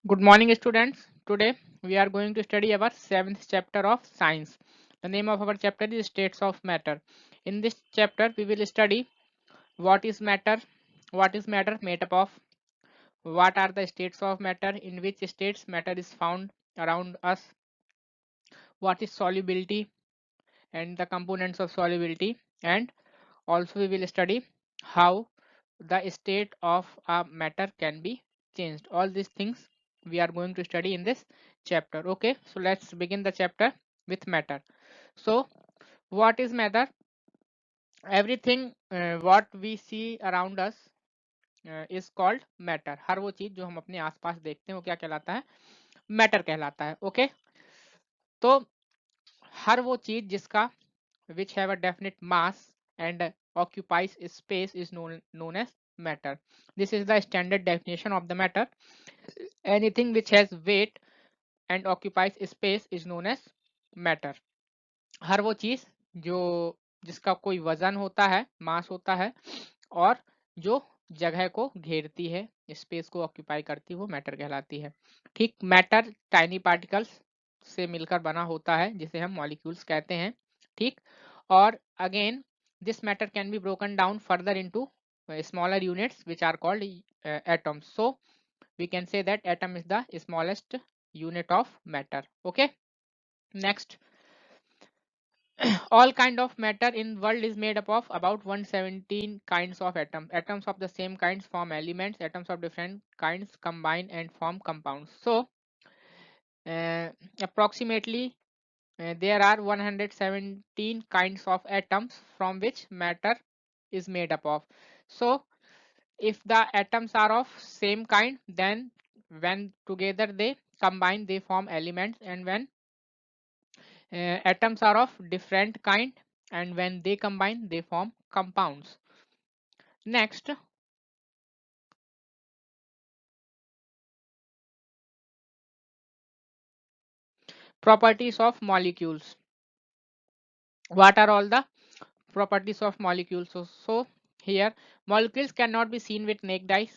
Good morning, students. Today we are going to study our seventh chapter of science. The name of our chapter is States of Matter. In this chapter, we will study what is matter made up of, what are the states of matter, in which states matter is found around us, what is solubility and the components of solubility, and also we will study how the state of a matter can be changed. All these things we are going to study in this chapter. Okay, so let's begin the chapter with matter. So what is matter? Everything what we see around us is called matter. हर वो चीज जो हम अपने आसपास देखते हैं वो क्या कहलाता है? मैटर कहलाता है. ओके, तो हर वो चीज जिसका which have a definite mass and occupies space is known as matter. This is the standard definition of the matter. Anything which has weight and occupies space is known as matter. हर वो चीज जो जिसका कोई वजन होता है, मास होता है और जो जगह को घेरती है, स्पेस को ऑक्यूपाई करती है, वो मैटर कहलाती है. ठीक, मैटर टाइनी पार्टिकल्स से मिलकर बना होता है जिसे हम मॉलिक्यूल्स कहते हैं. ठीक, और again this matter can be broken down further into smaller units which are called atoms. So we can say that atom is the smallest unit of matter. Okay, next. All kind of matter in world is made up of about 117 kinds of atoms. Atoms of the same kinds form elements. Atoms of different kinds combine and form compounds. So uh, approximately there are 117 kinds of atoms from which matter is made up of. So if the atoms are of same kind, then when together they combine they form elements, and when atoms are of different kind and when they combine they form compounds. Next, properties of molecules. What are all the properties of molecules? So here molecules cannot be seen with naked eyes.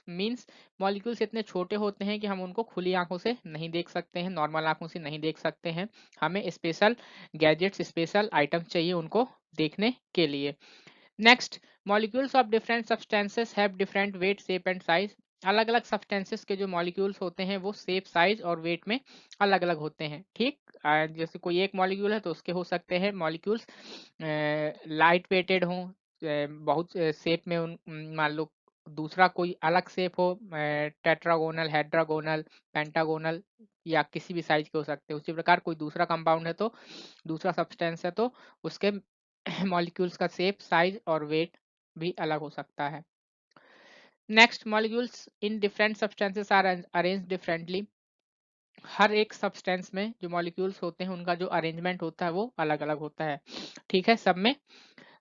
Means molecules इतने छोटे होते हैं कि हम उनको खुली आंखों से नहीं देख सकते हैं, नॉर्मल आंखों से नहीं देख सकते हैं. हमें स्पेशल गैजेट्स, स्पेशल आइटम्स चाहिए उनको देखने के लिए. Next, molecules of different substances have different weight, shape and size. अलग अलग सब्सटेंसेस के जो मॉलिक्यूल्स होते हैं वो शेप, साइज और वेट में अलग अलग होते हैं. ठीक, जैसे कोई एक मॉलिक्यूल है तो उसके हो सकते हैं मॉलिक्यूल्स लाइट वेटेड हों, बहुत शेप में मान लो दूसरा कोई अलग शेप हो, टेट्रागोनल, हेड्रागोनल, पेंटागोनल या किसी भी साइज के हो सकते हैं. उसी प्रकार कोई दूसरा कंपाउंड है तो दूसरा सब्सटेंस है तो उसके मॉलिक्यूल्स का शेप, साइज और वेट भी अलग हो सकता है. Next, molecules in different substances are arrange differently. हर एक सब्सटेंस में जो मॉलिक्यूल्स होते हैं उनका जो अरेंजमेंट होता है वो अलग अलग होता है. ठीक है, सब में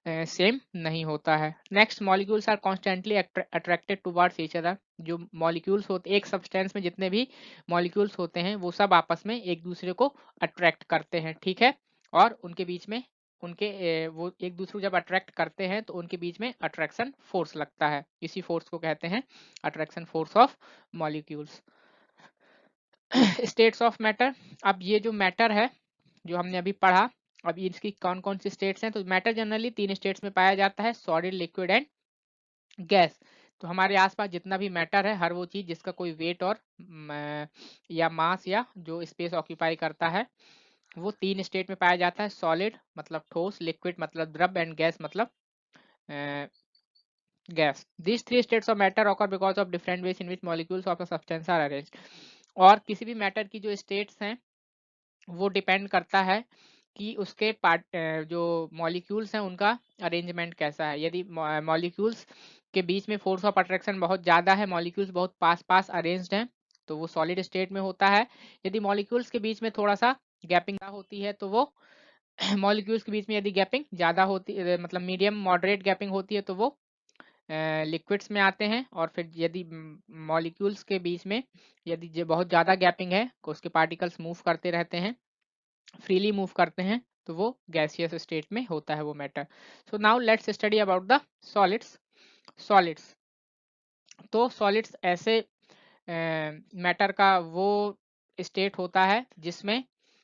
सेम नहीं होता है. Next, molecules are constantly attracted towards each other. जो मॉलिक्यूल्स होते एक सब्सटेंस में जितने भी मॉलिक्यूल्स होते हैं वो सब आपस में एक दूसरे को अट्रैक्ट करते हैं. ठीक है, और उनके बीच में वो एक दूसरे को जब अट्रैक्ट करते हैं तो उनके बीच में अट्रैक्शन फोर्स लगता है. इसी फोर्स को कहते हैं attraction force of molecules. States of matter. अब ये जो मैटर है जो हमने अभी पढ़ा, अब इसकी कौन कौन सी स्टेट्स हैं. तो मैटर जनरली 3 स्टेट्स में पाया जाता है, सॉलिड, लिक्विड एंड गैस. तो हमारे आसपास जितना भी मैटर है, हर वो चीज जिसका कोई वेट और या मास या जो स्पेस ऑक्यूपाई करता है, वो 3 स्टेट में पाया जाता है. सॉलिड मतलब ठोस, लिक्विड मतलब द्रव एंड गैस मतलब gas. These 3 states of matter occur because of different ways in which molecules of a substance are arranged. और किसी भी मैटर की जो स्टेट्स हैं वो डिपेंड करता है कि उसके पार्ट जो मॉलिक्यूल्स हैं उनका अरेंजमेंट कैसा है. यदि मॉलिक्यूल्स के बीच में फोर्स ऑफ अट्रैक्शन बहुत ज़्यादा है, मॉलिक्यूल्स बहुत पास पास अरेंज्ड हैं, तो वो सॉलिड स्टेट में होता है. यदि मॉलिक्यूल्स के बीच में थोड़ा सा गैपिंग होती है तो वो मॉलिक्यूल्स के बीच में यदि गैपिंग ज़्यादा होती मतलब मीडियम मॉडरेट गैपिंग होती है तो वो लिक्विड्स में आते हैं. और फिर यदि मॉलिक्यूल्स के बीच में यदि बहुत ज़्यादा गैपिंग है, उसके पार्टिकल्स मूव करते रहते हैं, फ्रीली मूव करते हैं, तो वो गैसियस स्टेट में होता है वो matter. So now let's study about the solids. Solids, तो सॉलिड्स ऐसे मैटर का वो स्टेट होता है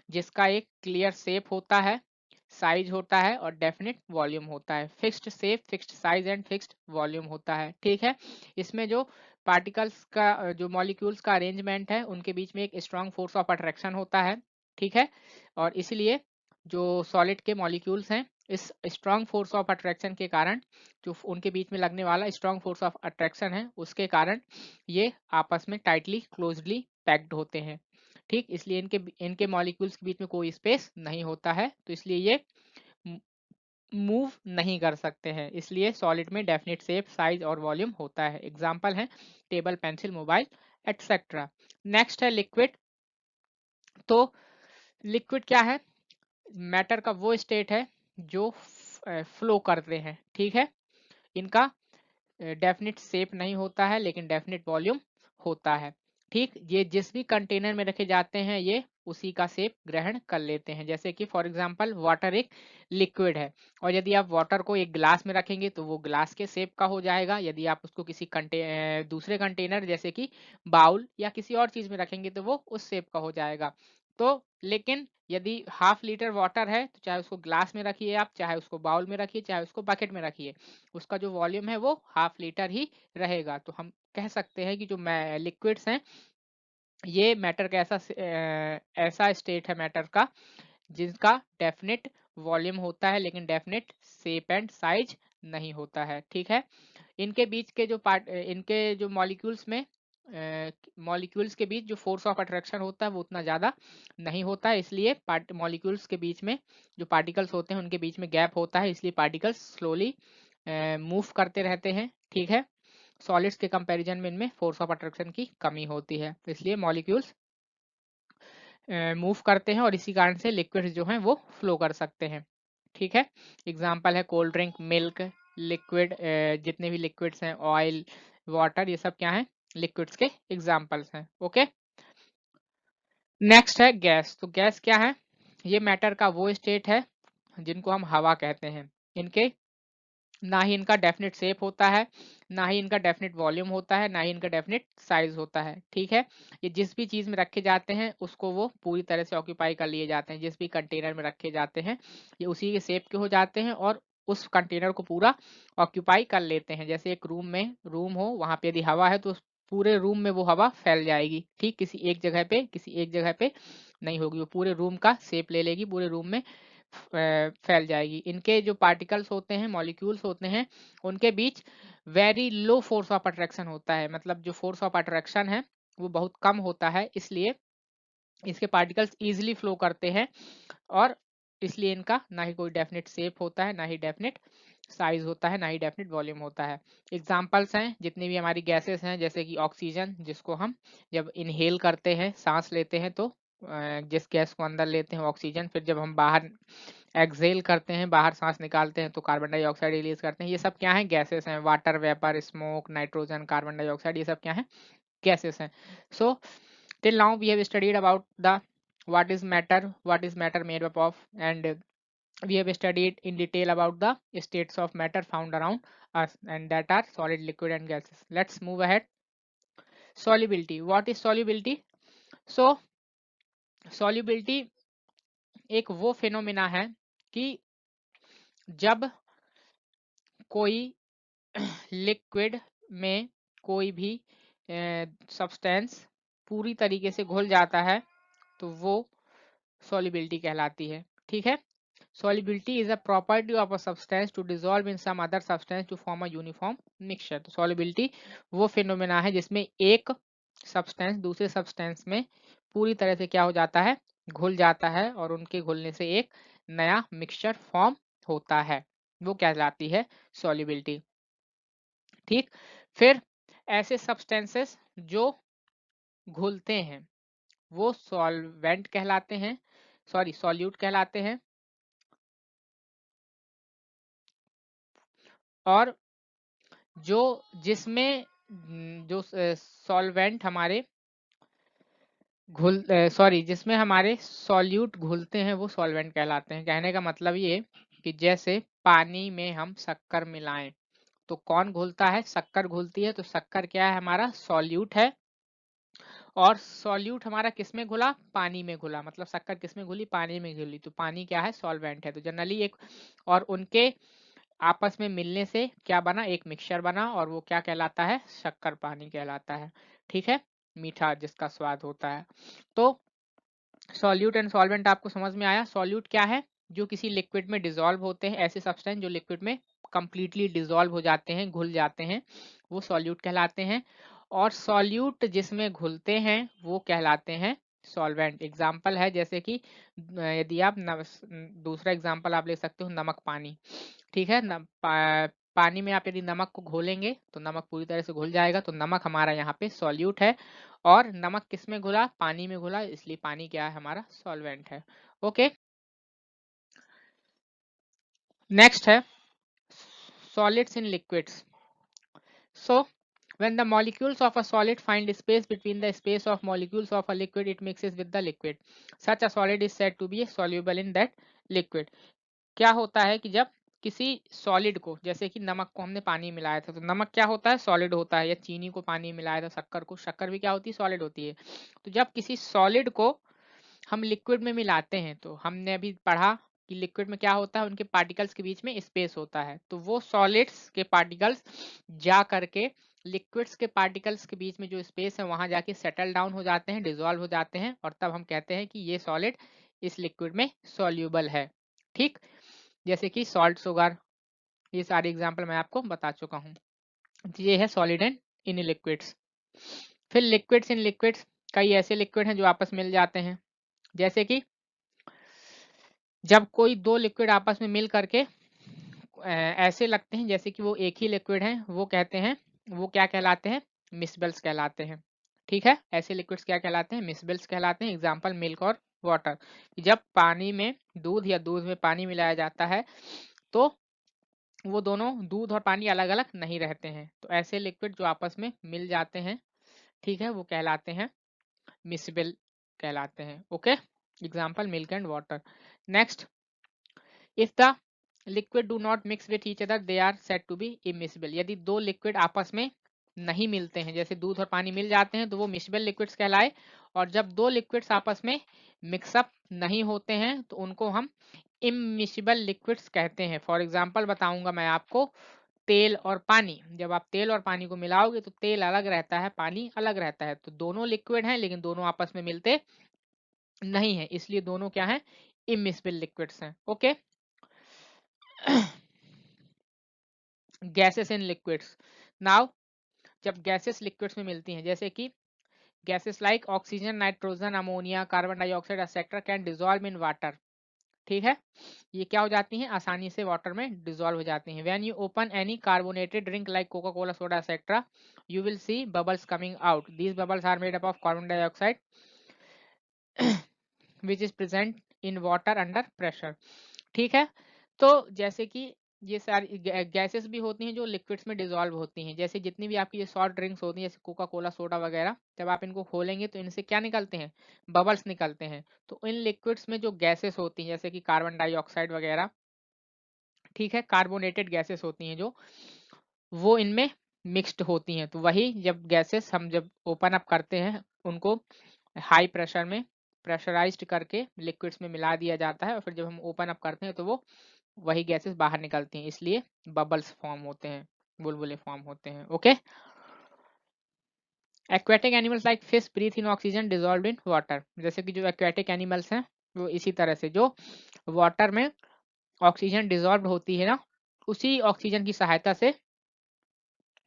जिसका एक क्लियर शेप होता है, साइज होता है और डेफिनेट वॉल्यूम होता है। Fixed shape, fixed size and fixed volume होता है। ठीक है, इसमें जो पार्टिकल्स का जो मॉलिक्यूल्स का अरेंजमेंट है उनके बीच में एक स्ट्रॉन्ग फोर्स ऑफ अट्रैक्शन होता है। ठीक है, और इसलिए जो सॉलिड के मॉलिक्यूल्स हैं, इस स्ट्रॉन्ग फोर्स ऑफ अट्रैक्शन के कारण, जो उनके बीच में लगने वाला स्ट्रॉन्ग फोर्स ऑफ अट्रैक्शन है, उसके कारण ये आपस में टाइटली क्लोजली पैक्ड होते हैं। ठीक, इसलिए इनके इनके मॉलिक्यूल्स के बीच में कोई स्पेस नहीं होता है, तो इसलिए ये मूव नहीं कर सकते हैं। इसलिए सॉलिड में डेफिनेट शेप, साइज और वॉल्यूम होता है। एग्जांपल है table, pencil, mobile etcetera. Next है लिक्विड। तो लिक्विड क्या है? मैटर का वो स्टेट है जो फ्लो करते हैं। ठीक है, इनका डेफिनेट शेप नहीं होता है लेकिन डेफिनेट वॉल्यूम होता है। ठीक, ये जिस भी कंटेनर में रखे जाते हैं ये उसी का शेप ग्रहण कर लेते हैं। जैसे कि फॉर एग्जांपल वाटर एक लिक्विड है, और यदि आप वाटर को एक ग्लास में रखेंगे तो वो ग्लास के शेप का हो जाएगा। यदि आप उसको किसी दूसरे कंटेनर जैसे कि बाउल या किसी और चीज में रखेंगे तो वो उस शेप का हो जाएगा। तो लेकिन यदि हाफ लीटर वाटर है तो चाहे उसको ग्लास में रखिए आप, चाहे उसको बाउल में रखिए, चाहे उसको बकेट में रखिए, उसका जो वॉल्यूम है वो हाफ लीटर ही रहेगा। तो हम कह सकते हैं कि जो लिक्विड्स हैं ये मैटर का ऐसा स्टेट है मैटर का जिसका डेफिनेट वॉल्यूम होता है लेकिन डेफिनेट शेप एंड साइज नहीं होता है। ठीक है, इनके बीच के जो इनके जो मॉलिक्यूल्स में मॉलिक्यूल्स के बीच जो फोर्स ऑफ अट्रैक्शन होता है वो उतना ज्यादा नहीं होता है, इसलिए मॉलिक्यूल्स के बीच में जो पार्टिकल्स होते हैं उनके बीच में गैप होता है, इसलिए पार्टिकल्स स्लोली मूव करते रहते हैं। ठीक है, सॉलिड्स के कंपैरिजन में इनमें फोर्स ऑफ अट्रैक्शन की कमी होती है, तो इसलिए मॉलिक्यूल्स मूव करते हैं और इसी कारण से लिक्विड्स जो हैं वो फ्लो कर सकते हैं। ठीक है, एग्जांपल है कोल्ड ड्रिंक, मिल्क, लिक्विड, जितने भी लिक्विड्स हैं, ऑयल, वाटर, ये सब क्या हैं? लिक्विड्स के एग्जांपल्स हैं। ओके, नेक्स्ट है गैस। तो गैस क्या है? ये मैटर का वो स्टेट है जिनको हम हवा कहते हैं। इनके ना ही इनका डेफिनेट शेप होता है, ना ही इनका डेफिनेट वॉल्यूम होता है, ना ही इनका डेफिनेट साइज होता है। ठीक है, ये जिस भी चीज में रखे जाते हैं उसको वो पूरी तरह से ऑक्यूपाई कर लिए जाते हैं। जिस भी कंटेनर में रखे जाते हैं ये उसी के शेप के हो जाते हैं और उस कंटेनर को पूरा ऑक्यूपाई कर लेते हैं। जैसे एक रूम हो, वहां पे यदि हवा है तो उस पूरे रूम में वो हवा फैल जाएगी। ठीक, किसी एक जगह पे नहीं होगी, वो पूरे रूम का शेप ले लेगी, पूरे रूम में फैल जाएगी। इनके जो पार्टिकल्स होते हैं, मॉलिक्यूल्स होते हैं, उनके बीच very low force of attraction होता है। मतलब जो फोर्स ऑफ अट्रैक्शन है वो बहुत कम होता है, इसलिए इसके पार्टिकल्स इजीली फ्लो करते हैं और इसलिए इनका ना ही कोई डेफिनेट शेप होता है, ना ही डेफिनेट साइज होता है, ना ही डेफिनेट वॉल्यूम होता है। एग्जांपल्स हैं जितनी भी हमारी गैसेस हैं, जैसे कि ऑक्सीजन, जिसको हम जब इनहेल करते हैं, सांस लेते हैं, तो जिस गैस को अंदर लेते हैं ऑक्सीजन, फिर जब हम बाहर एक्सहेल करते हैं, बाहर सांस निकालते हैं, तो कार्बन डाइऑक्साइड रिलीज करते हैं। ये सब क्या है? गैसेस हैं। Water vapour, smoke, nitrogen, carbon dioxide, ये सब क्या है? गैसेस हैं। सो till now we have studied about the what is matter made up of, and we have studied in detail about the states of matter found around us, and that are solid, liquid and gases. Let's move ahead. Solubility. What is solubility? So solubility एक वो phenomena है कि जब कोई liquid में कोई भी substance पूरी तरीके से घुल जाता है तो वो solubility कहलाती है। ठीक है, solubility is a property of a substance to dissolve in some other substance to form a uniform mixture। तो solubility वो फिनोमेना है जिसमें एक सब्सटेंस दूसरे सब्सटेंस में पूरी तरह से क्या हो जाता है? घुल जाता है, और उनके घुलने से एक नया मिक्सचर फॉर्म होता है, वो कहलाती है solubility। ठीक, फिर ऐसे सब्सटेंसेस जो घुलते हैं वो सॉल्वेंट कहलाते हैं, सॉरी सॉल्यूट कहलाते हैं, और जो जिसमें जो सॉल्वेंट हमारे जिसमें हमारे सॉल्यूट घुलते हैं वो सॉल्वेंट कहलाते हैं। कहने का मतलब ये कि जैसे पानी में हम शक्कर मिलाएं तो कौन घुलता है? शक्कर घुलती है, तो शक्कर क्या है? हमारा सॉल्यूट है। और सॉल्यूट हमारा किस में घुला, पानी में घुला, मतलब शक्कर किस में घुली, पानी में घुली, तो पानी क्या है, सॉल्वेंट है। तो जनरली एक और उनके आपस में मिलने से क्या बना, एक मिक्सचर बना, और वो क्या कहलाता है, शक्कर पानी कहलाता है। ठीक है, मीठा जिसका स्वाद होता है। तो सॉल्यूट एंड सॉल्वेंट आपको समझ में आया। सॉल्यूट क्या है, जो किसी लिक्विड में डिसॉल्व होते हैं, ऐसे सब्सटेंस जो लिक्विड में कंप्लीटली डिसॉल्व हो जाते हैं, घुल जाते हैं, वो सॉल्यूट कहलाते हैं। और सॉल्यूट जिसमें घुलते हैं वो कहलाते हैं सॉल्वेंट। एग्जाम्पल है जैसे कि यदि आप दूसरा एग्जाम्पल आप ले सकते हो, नमक पानी। ठीक है, पानी में आप यदि नमक को घोलेंगे तो नमक पूरी तरह से घुल जाएगा, तो नमक हमारा यहाँ पे सॉल्यूट है। और नमक किस में घुला, पानी में घुला, इसलिए पानी क्या है, हमारा सॉल्वेंट है। ओके, नेक्स्ट है solids in liquids. So when the molecules of a solid find space between the space of molecules of a liquid, it mixes with the liquid. Such a solid is said to be soluble in that liquid. क्या होता है कि जब किसी solid को, जैसे कि नमक को हमने पानी मिलाया था, तो नमक क्या होता है, सॉलिड होता है। या चीनी को पानी मिलाया था, शक्कर को, शक्कर भी क्या होती है, सॉलिड होती है। तो जब किसी सॉलिड को हम लिक्विड में मिलाते हैं, तो हमने अभी पढ़ा कि लिक्विड में क्या होता है, उनके पार्टिकल्स के बीच में स्पेस होता है। तो वो सॉलिड्स के पार्टिकल्स जा करके लिक्विड्स के पार्टिकल्स के बीच में जो स्पेस है वहां जाके सेटल डाउन हो जाते हैं, डिसॉल्व हो जाते हैं, और तब हम कहते हैं कि ये सॉलिड इस लिक्विड में सॉल्यूबल है। ठीक, जैसे कि सॉल्ट, शुगर, ये सारे एग्जाम्पल मैं आपको बता चुका हूँ। ये है सॉलिड एंड इन लिक्विड्स। फिर लिक्विड्स इन लिक्विड्स, कई ऐसे लिक्विड हैं जो आपस में मिल जाते हैं। जैसे कि जब कोई दो लिक्विड आपस में मिल करके ऐसे लगते हैं जैसे कि वो एक ही लिक्विड है, वो कहते हैं, वो क्या कहलाते हैं, मिसबल्स कहलाते हैं। ठीक है, ऐसे लिक्विड्स क्या कहलाते हैं, मिसबल्स कहलाते हैं। एग्जाम्पल मिल्क और वाटर। जब पानी में दूध या दूध में पानी मिलाया जाता है तो वो दोनों, दूध और पानी अलग अलग नहीं रहते हैं। तो ऐसे लिक्विड जो आपस में मिल जाते हैं, ठीक है, वो कहलाते हैं मिसबल कहलाते हैं। Okay, example milk and water. Next, if the liquid do not mix with each other they are said to be immiscible. यदि दो लिक्विड आपस में नहीं मिलते हैं, जैसे दूध और पानी मिल जाते हैं, तो वो मिसबल लिक्विड्स कहलाए। और जब दो लिक्विड्स आपस में मिक्सअप नहीं होते हैं तो उनको हम इमिसिबल लिक्विड्स कहते हैं। फॉर एग्जाम्पल बताऊंगा मैं आपको, तेल और पानी। जब आप तेल और पानी को मिलाओगे तो तेल अलग रहता है, पानी अलग रहता है। तो दोनों लिक्विड हैं लेकिन दोनों आपस में मिलते नहीं है, इसलिए दोनों क्या है, इमिसिबल लिक्विड्स हैं। Okay, gases in liquids. Now जब गैसेस लिक्विड्स में मिलती हैं, जैसे कि gases like oxygen, nitrogen, ammonia, carbon dioxide etcetera can dissolve in water. ठीक है, ये क्या हो जाती हैं, आसानी से वाटर में डिसॉल्व हो जाती हैं। When you open any carbonated drink like Coca Cola, soda etcetera, you will see bubbles coming out. These bubbles are made up of carbon dioxide which is present in water under pressure. ठीक है, तो जैसे कि ये सारी gases भी होती हैं जो लिक्विड्स में डिसॉल्व होती हैं। जैसे जितनी भी आपकी ये सॉफ्ट ड्रिंक्स होती हैं, जैसे कोका कोला, सोडा वगैरह, जब आप इनको खोलेंगे तो इनसे क्या निकलते हैं, बबल्स निकलते हैं। तो इन लिक्विड्स में जो गैसेस होती हैं, जैसे कि कार्बन डाइऑक्साइड वगैरह, ठीक है, कार्बोनेटेड गैसेस होती हैं जो, वो इनमें मिक्स्ड होती हैं। तो वही जब गैसेस हम जब ओपन अप करते हैं, उनको हाई प्रेशर में प्रेशराइज्ड करके लिक्विड्स में मिला दिया जाता है, और फिर जब हम ओपन अप करते हैं तो वो वही गैसेस बाहर निकलती हैं, इसलिए बबल्स फॉर्म होते हैं, बुलबुले फॉर्म होते हैं। Okay, aquatic animals like fish breathe in oxygen dissolved in water. जैसे कि जो एक्वेटिक एनिमल्स हैं वो इसी तरह से, जो वाटर में ऑक्सीजन डिसॉल्व होती है ना, उसी ऑक्सीजन की सहायता से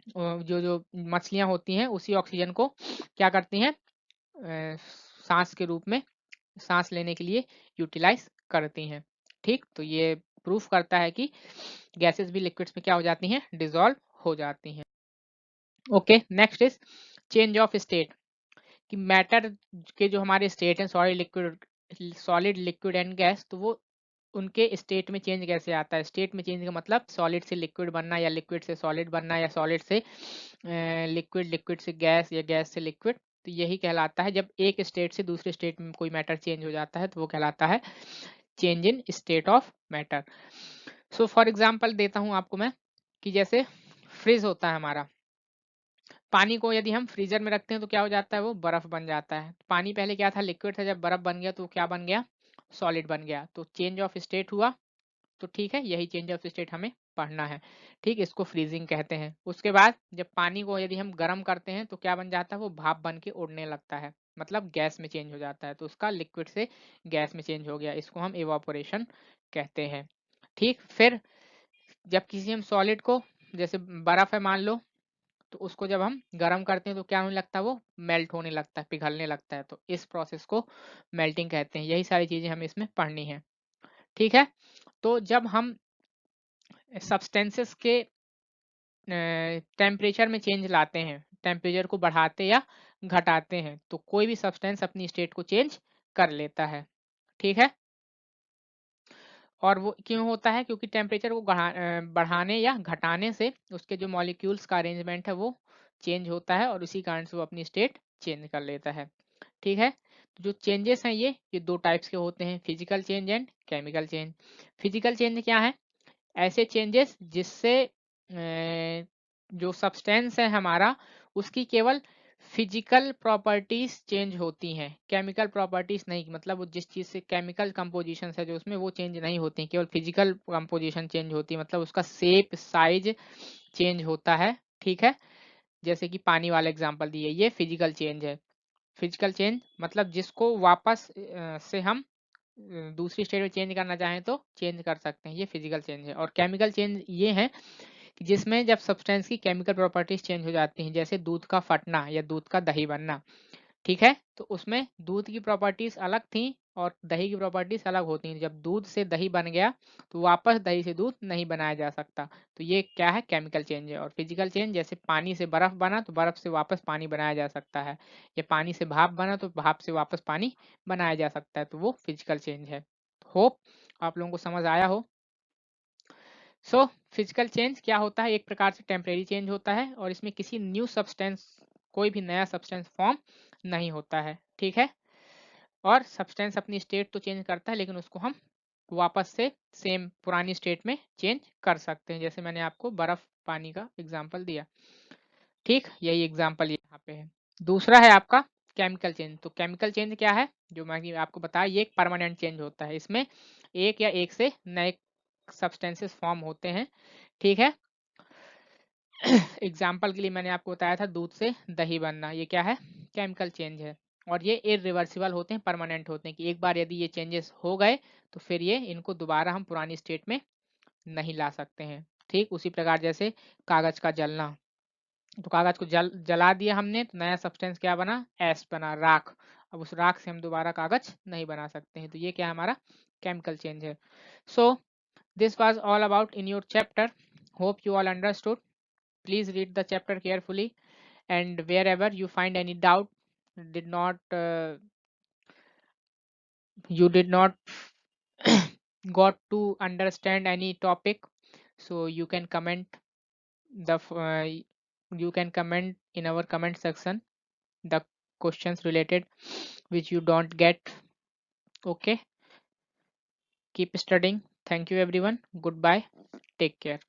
जो जो मछलियां होती हैं उसी ऑक्सीजन को क्या करती हैं, सांस के रूप में, सांस लेने के लिए यूटिलाइज करती हैं। ठीक, तो ये प्रूफ करता है कि गैसेस भी लिक्विड्स में क्या हो जाती हैं, डिसॉल्व हो जाती हैं। Okay, next is change of state. कि मैटर के जो हमारे स्टेट हैं, सॉलिड लिक्विड एंड गैस, तो वो उनके स्टेट में चेंज कैसे आता है। स्टेट में चेंज का मतलब सॉलिड से लिक्विड बनना, या लिक्विड से सॉलिड बनना, या सॉलिड से लिक्विड, लिक्विड से गैस, या गैस से लिक्विड। तो यही कहलाता है, जब एक स्टेट से दूसरे स्टेट में कोई मैटर चेंज हो जाता है तो वो कहलाता है change in state of matter. So for example देता हूं आपको मैं, कि जैसे फ्रिज होता है हमारा, पानी को यदि हम फ्रीजर में रखते हैं तो क्या हो जाता है, वो बर्फ बन जाता है। पानी पहले क्या था, लिक्विड था, जब बर्फ बन गया तो क्या बन गया, सॉलिड बन गया। तो चेंज ऑफ स्टेट हुआ। तो ठीक है, यही चेंज ऑफ स्टेट हमें पढ़ना है। ठीक, इसको फ्रीजिंग कहते हैं। उसके बाद जब पानी को यदि हम गर्म करते हैं तो क्या बन जाता है, वो भाप बन के उड़ने लगता है, मतलब गैस में चेंज हो जाता है। तो उसका लिक्विड से गैस में चेंज हो गया, इसको हम इवापोरेशन कहते हैं। ठीक, फिर जब किसी हम सॉलिड को, जैसे बर्फ है मान लो, तो उसको जब हम गर्म करते हैं तो क्या होने लगता है, वो मेल्ट होने लगता है, पिघलने लगता है। तो इस प्रोसेस को मेल्टिंग कहते हैं। यही सारी चीजें हमें इसमें पढ़नी है। ठीक है, तो जब हम सब्सटेंसेस के टेम्परेचर में चेंज लाते हैं, टेम्परेचर को बढ़ाते या घटाते हैं, तो कोई भी सब्सटेंस अपनी स्टेट को चेंज कर लेता है। ठीक है, और वो क्यों होता है, क्योंकि टेम्परेचर को बढ़ाने या घटाने से उसके जो मॉलिक्यूल्स का अरेंजमेंट है वो चेंज होता है, और उसी कारण से वो अपनी स्टेट चेंज कर लेता है। ठीक है, तो जो चेंजेस हैं ये दो टाइप्स के होते हैं, physical change and chemical change. Physical change क्या है, ऐसे चेंजेस जिससे जो सब्सटेंस है हमारा, उसकी केवल फिजिकल प्रॉपर्टीज चेंज होती हैं, केमिकल प्रॉपर्टीज नहीं। मतलब वो जिस चीज से केमिकल कंपोजिशन है जो उसमें, वो चेंज नहीं होती, केवल फिजिकल कंपोजिशन चेंज होती है, मतलब उसका शेप साइज चेंज होता है। ठीक है, जैसे कि पानी वाला एग्जांपल दिए, ये फिजिकल चेंज है। फिजिकल चेंज मतलब जिसको वापस से हम दूसरी स्टेट में चेंज करना चाहें तो चेंज कर सकते हैं, ये फिजिकल चेंज है। और केमिकल चेंज ये है कि जिसमें जब सब्सटेंस की केमिकल प्रॉपर्टीज चेंज हो जाती हैं, जैसे दूध का फटना या दूध का दही बनना। ठीक है, तो उसमें दूध की प्रॉपर्टीज अलग थी और दही की प्रॉपर्टीज अलग होती हैं। जब दूध से दही बन गया तो वापस दही से दूध नहीं बनाया जा सकता। तो ये क्या है, केमिकल चेंज है। और फिजिकल चेंज, जैसे पानी से बर्फ बना तो बर्फ से वापस पानी बनाया जा सकता है, या पानी से भाप बना तो भाप से वापस पानी बनाया जा सकता है, तो वो फिजिकल चेंज है। होप आप लोगों को समझ आया हो। सो फिजिकल चेंज क्या होता है, एक प्रकार से टेम्परेरी चेंज होता है, और इसमें किसी न्यू सब्सटेंस, कोई भी नया सब्सटेंस फॉर्म नहीं होता है। ठीक है, और सब्सटेंस अपनी स्टेट तो चेंज करता है, लेकिन उसको हम वापस से सेम पुरानी स्टेट में चेंज कर सकते हैं, जैसे मैंने आपको बर्फ पानी का एग्जांपल दिया। ठीक, यही एग्जांपल यहाँ पे है। दूसरा है आपका केमिकल चेंज। तो केमिकल चेंज क्या है, जो मैं आपको बताया, ये एक परमानेंट चेंज होता है। इसमें एक या एक से नए सब्सटेंसेस फॉर्म होते हैं। ठीक है, एग्जाम्पल के लिए मैंने आपको बताया था दूध से दही बनना, ये क्या है, केमिकल चेंज है। और ये इरिवर्सिबल होते हैं, परमानेंट होते हैं, कि एक बार यदि ये चेंजेस हो गए तो फिर ये इनको दोबारा हम पुरानी स्टेट में नहीं ला सकते हैं। ठीक, उसी प्रकार जैसे कागज का जलना, तो कागज को जला दिया हमने तो नया सब्सटेंस क्या बना, एश बना, राख। अब उस राख से हम दोबारा कागज नहीं बना सकते हैं, तो ये क्या हमारा केमिकल चेंज है। So this was all about in your chapter. Hope you all understood. Please read the chapter carefully, and wherever you find any doubt, did not you did not got to understand any topic, so you can comment you can comment in our comment section the questions related which you don't get. Okay, keep studying. Thank you everyone. Goodbye. Take care.